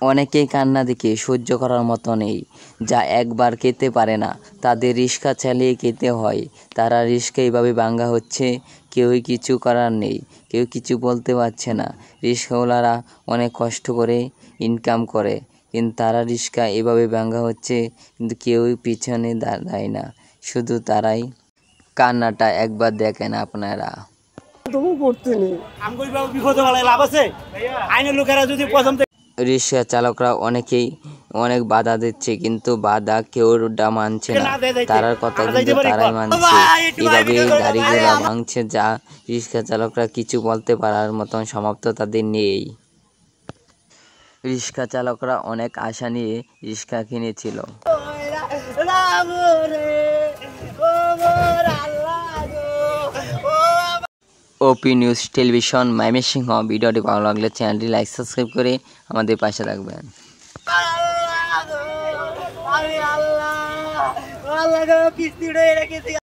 অনেকেই কান্না দেখে সহ্য করার মতো নেই, যা একবার খেতে পারে না তাদের রিক্সা চালিয়ে খেতে হয়। তারা রিক্সা এইভাবে ভাঙা হচ্ছে, কেউই কিছু করার নেই, কেউ কিছু বলতে পারছে না। রিক্সাওয়ালারা অনেক কষ্ট করে ইনকাম করে, কিন্তু তারা রিক্সা এভাবে ভাঙা হচ্ছে, কিন্তু কেউই পিছনে দাঁড়ায় না, শুধু তারাই। কান্নাটা একবার দেখেন আপনারা। রিক্সা চালকরা অনেকেই অনেক বাধা দিচ্ছে, কিন্তু বাধা কেউ মানছে না, তারার কথা কিন্তু তারাই মানছে। এভাবে গাড়িগুলা ভাঙছে, যা রিক্সা চালকরা কিছু বলতে পারার মতন সামর্থ্য তাদের নেই। রিক্সা চালকরা অনেক আশা নিয়ে রিক্সা কিনেছিল। ওপি নিউজ টেলিভিশন ময়মনসিংহ। ভিডিওটি ভালো লাগলে চ্যানেলটি লাইক সাবস্ক্রাইব করে আমাদের পাশে থাকবেন।